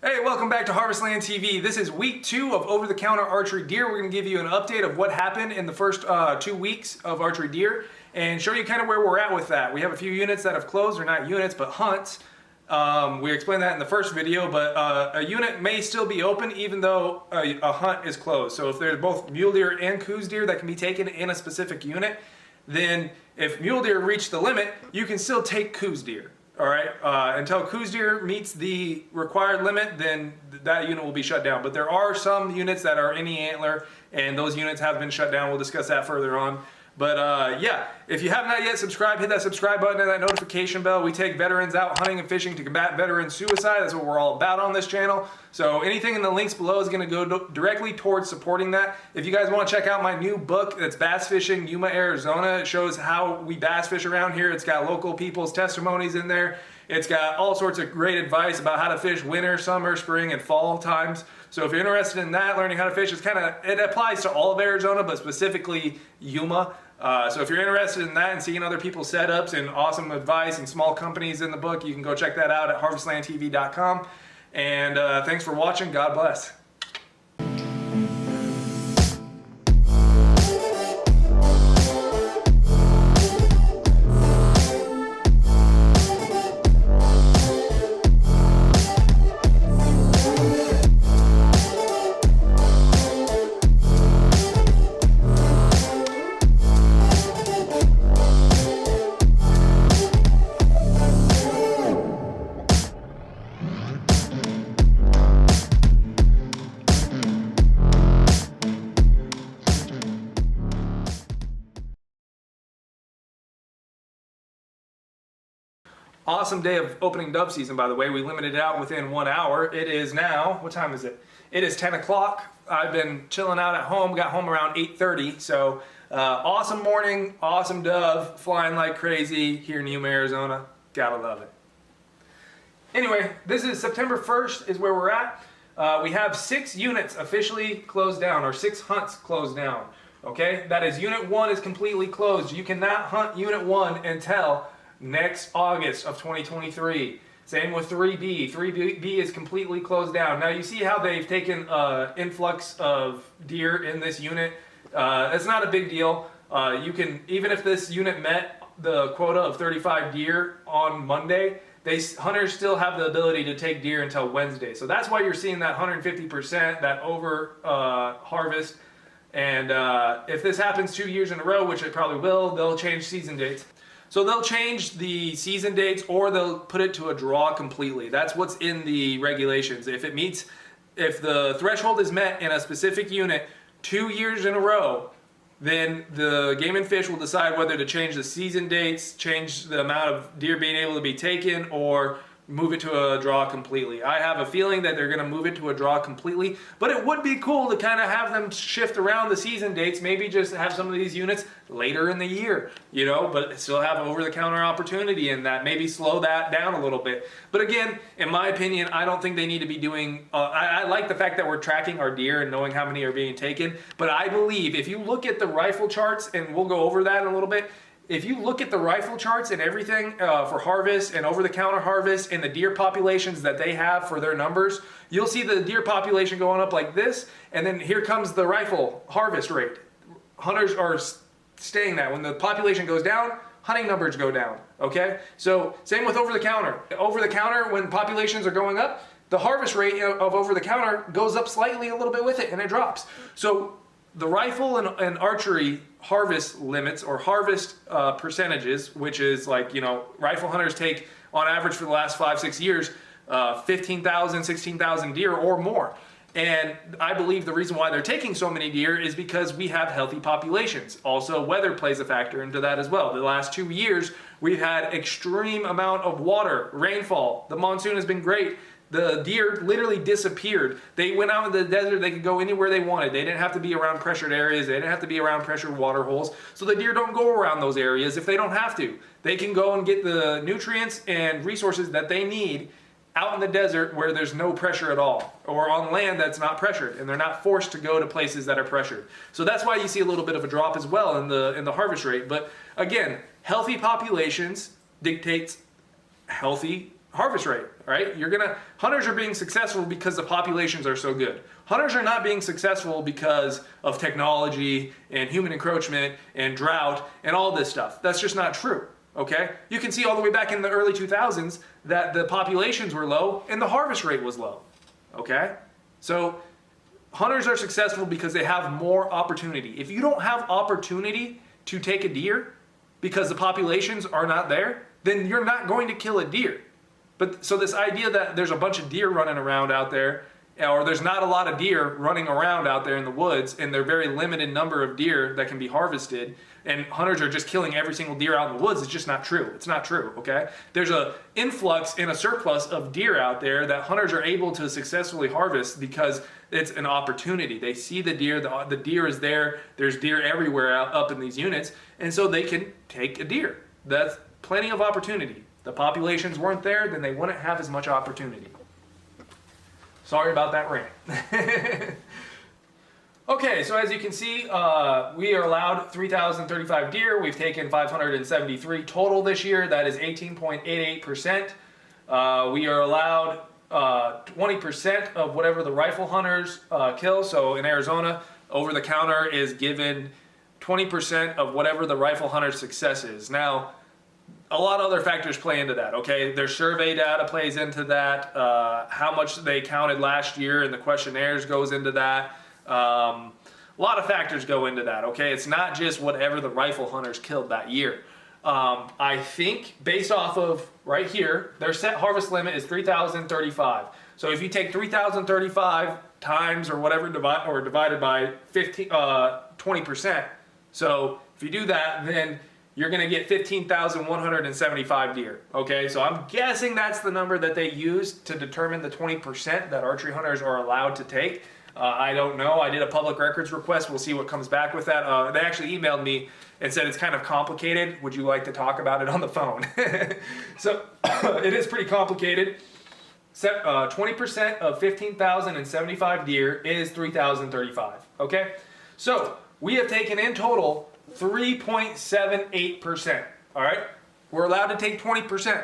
Hey, welcome back to Harvestlandtv. This is week 2 of over-the-counter archery deer. We're going to give you an update of what happened in the first 2 weeks of archery deer and show you kind of where we're at with that. We have a few units that have closed, or not units, but hunts. We explained that in the first video, but a unit may still be open even though a hunt is closed. So if there's both mule deer and coos deer that can be taken in a specific unit, then if mule deer reach the limit, you can still take coos deer. All right, until coos deer meets the required limit, then that unit will be shut down. But there are some units that are any antler, and those units have been shut down. We'll discuss that further on. But yeah, if you have not yet subscribed, hit that subscribe button and that notification bell. We take veterans out hunting and fishing to combat veteran suicide. That's what we're all about on this channel. So anything in the links below is going to go directly towards supporting that. If you guys want to check out my new book that's Bass Fishing Yuma, Arizona, it shows how we bass fish around here. It's got local people's testimonies in there. It's got all sorts of great advice about how to fish winter, summer, spring, and fall times. So if you're interested in that, learning how to fish, it applies to all of Arizona, but specifically Yuma. So if you're interested in that and seeing other people's setups and awesome advice and small companies in the book, you can go check that out at harvestlandtv.com. And thanks for watching. God bless. Awesome day of opening dove season, by the way. We limited it out within 1 hour. It is now, what time is it? It is 10 o'clock. I've been chilling out at home, got home around 8:30. So awesome morning, awesome dove, flying like crazy here in Yuma, Arizona. Gotta love it. Anyway, this is September 1st is where we're at. We have 6 units officially closed down, or 6 hunts closed down. Okay, that is unit 1 is completely closed. You cannot hunt unit 1 until next August of 2023. Same with 3B. 3B is completely closed down. Now you see how they've taken influx of deer in this unit. It's not a big deal. You can, even if this unit met the quota of 35 deer on Monday, hunters still have the ability to take deer until Wednesday. So that's why you're seeing that 150%, that over harvest. And if this happens 2 years in a row, which it probably will, they'll change season dates. So they'll change the season dates, or they'll put it to a draw completely. That's what's in the regulations. If the threshold is met in a specific unit 2 years in a row, then the Game and Fish will decide whether to change the season dates, change the amount of deer being able to be taken, or move it to a draw completely. I have a feeling that they're going to move it to a draw completely, but it would be cool to kind of have them shift around the season dates, maybe just have some of these units later in the year, you know, but still have over-the-counter opportunity in that, maybe slow that down a little bit. But again, in my opinion, I don't think they need to be doing, I like the fact that we're tracking our deer and knowing how many are being taken, but I believe if you look at the rifle charts, and we'll go over that in a little bit, if you look at the rifle charts and everything for harvest and over-the-counter harvest and the deer populations that they have for their numbers, you'll see the deer population going up like this, and then here comes the rifle harvest rate. Hunters are staying that. When the population goes down, hunting numbers go down, okay? So same with over-the-counter. Over-the-counter, when populations are going up, the harvest rate of over-the-counter goes up slightly a little bit with it, and it drops. So the rifle and archery harvest limits, or harvest percentages, which is like, you know, rifle hunters take on average for the last 5-6 years 15,000, 16,000 deer or more. And I believe the reason why they're taking so many deer is because we have healthy populations. Also, weather plays a factor into that as well. The last 2 years, we've had extreme amount of water, rainfall. The monsoon has been great. The deer literally disappeared. They went out in the desert. They could go anywhere they wanted. They didn't have to be around pressured areas. They didn't have to be around pressured water holes. So the deer don't go around those areas if they don't have to. They can go and get the nutrients and resources that they need out in the desert where there's no pressure at all, or on land that's not pressured, and they're not forced to go to places that are pressured. So that's why you see a little bit of a drop as well in the harvest rate. But again, healthy populations dictates healthy harvest rate, right? Hunters are being successful because the populations are so good. Hunters are not being successful because of technology and human encroachment and drought and all this stuff. That's just not true, okay? You can see all the way back in the early 2000s that the populations were low and the harvest rate was low, okay? So hunters are successful because they have more opportunity. If you don't have opportunity to take a deer because the populations are not there, then you're not going to kill a deer. But so this idea that there's a bunch of deer running around out there, or there's not a lot of deer running around out there in the woods, and there are very limited number of deer that can be harvested, and hunters are just killing every single deer out in the woods, it's just not true. It's not true, okay? There's an influx and a surplus of deer out there that hunters are able to successfully harvest because it's an opportunity. They see the deer, the deer is there, there's deer everywhere up in these units, and so they can take a deer. That's plenty of opportunity. The populations weren't there, then they wouldn't have as much opportunity. Sorry about that rant. Okay, so as you can see, we are allowed 3,035 deer. We've taken 573 total this year. That is 18.88%. We are allowed 20% of whatever the rifle hunters kill. So in Arizona, over the counter is given 20% of whatever the rifle hunter's success is. Now, a lot of other factors play into that, okay? Their survey data plays into that. How much they counted last year in the questionnaires goes into that. A lot of factors go into that, okay? It's not just whatever the rifle hunters killed that year. I think based off of right here, their set harvest limit is 3,035. So if you take 3,035 times or whatever divided by 20%, so if you do that, then you're going to get 15,175 deer. Okay, so I'm guessing that's the number that they used to determine the 20% that archery hunters are allowed to take. I don't know. I did a public records request. We'll see what comes back with that. They actually emailed me and said it's kind of complicated. Would you like to talk about it on the phone? So it is pretty complicated. 20% of 15,075 deer is 3,035. Okay, so we have taken in total 3.78%. All right, we're allowed to take 20%.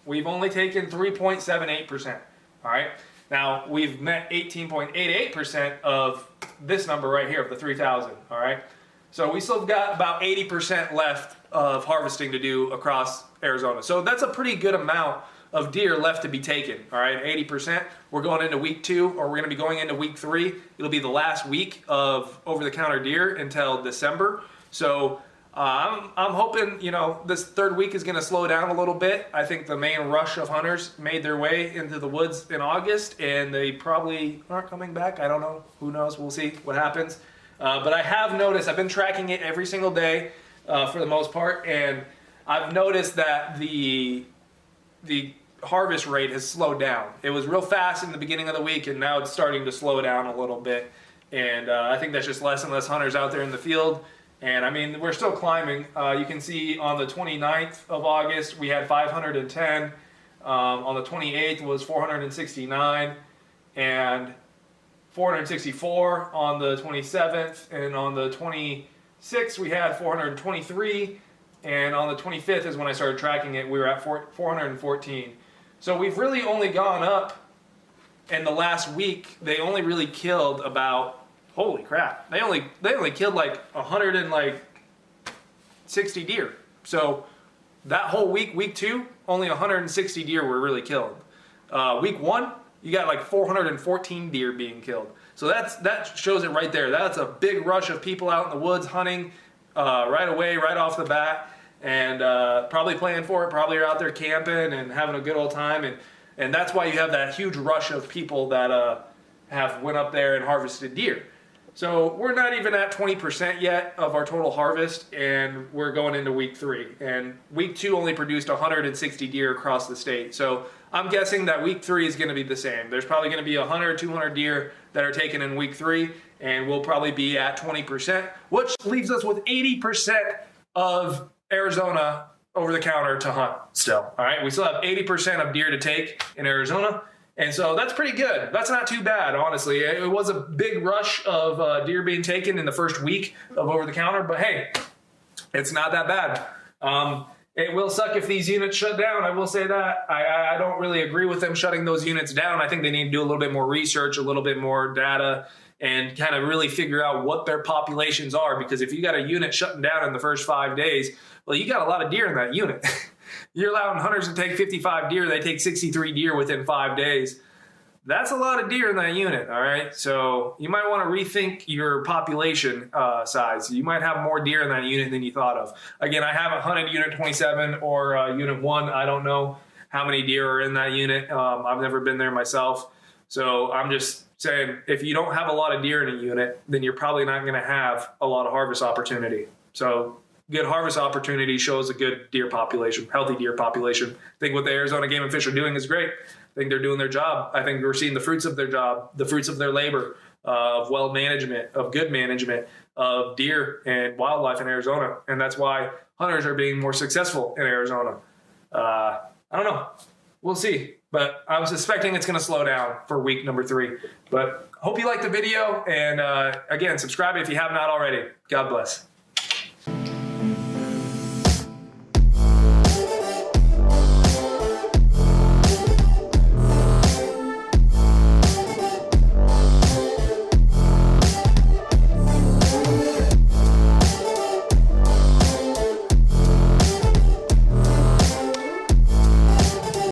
We've only taken 3.78%. All right, now we've met 18.88% of this number right here of the 3,000. All right, so we still got about 80% left of harvesting to do across Arizona. So that's a pretty good amount of deer left to be taken. All right, 80%. We're going into week 2, or we're going to be going into week 3. It'll be the last week of over-the-counter deer until December. So I'm hoping, you know, this third week is going to slow down a little bit. I think the main rush of hunters made their way into the woods in August, and they probably aren't coming back. I don't know. Who knows? We'll see what happens. But I have noticed, I've been tracking it every single day for the most part, and I've noticed that the harvest rate has slowed down. It was real fast in the beginning of the week, and now it's starting to slow down a little bit. And I think that's just less and less hunters out there in the field. And I mean, we're still climbing. You can see on the 29th of August, we had 510. On the 28th was 469 and 464 on the 27th. And on the 26th, we had 423. And on the 25th is when I started tracking it, we were at 414. So we've really only gone up in the last week. They only really killed about, holy crap, they only killed like 160 deer. So that whole week, week 2, only 160 deer were really killed. Week 1, you got like 414 deer being killed. So that shows it right there. That's a big rush of people out in the woods hunting right away, right off the bat, and probably playing for it, probably are out there camping and having a good old time. And that's why you have that huge rush of people that have went up there and harvested deer. So we're not even at 20% yet of our total harvest, and we're going into week 3. And week 2 only produced 160 deer across the state. So I'm guessing that week 3 is going to be the same. There's probably going to be 100, 200 deer that are taken in week 3, and we'll probably be at 20%, which leaves us with 80% of Arizona over the counter to hunt still. All right, we still have 80% of deer to take in Arizona. And so that's pretty good. That's not too bad, honestly. It was a big rush of deer being taken in the first week of over the counter, but hey, it's not that bad. It will suck if these units shut down. I will say that. I don't really agree with them shutting those units down. I think they need to do a little bit more research, a little bit more data, and kind of really figure out what their populations are. Because if you got a unit shutting down in the first 5 days, well, you got a lot of deer in that unit. You're allowing hunters to take 55 deer. They take 63 deer within 5 days. That's a lot of deer in that unit, all right? So you might want to rethink your population size. You might have more deer in that unit than you thought of. Again, I haven't hunted Unit 27 or Unit 1. I don't know how many deer are in that unit. I've never been there myself. So I'm just saying, if you don't have a lot of deer in a unit, then you're probably not going to have a lot of harvest opportunity. So good harvest opportunity shows a good deer population, healthy deer population. I think what the Arizona Game and Fish are doing is great. I think they're doing their job. I think we're seeing the fruits of their job, the fruits of their labor, of well management, of good management of deer and wildlife in Arizona. And that's why hunters are being more successful in Arizona. I don't know. We'll see. But I'm suspecting it's going to slow down for week number 3. But hope you liked the video. And again, subscribe if you have not already. God bless.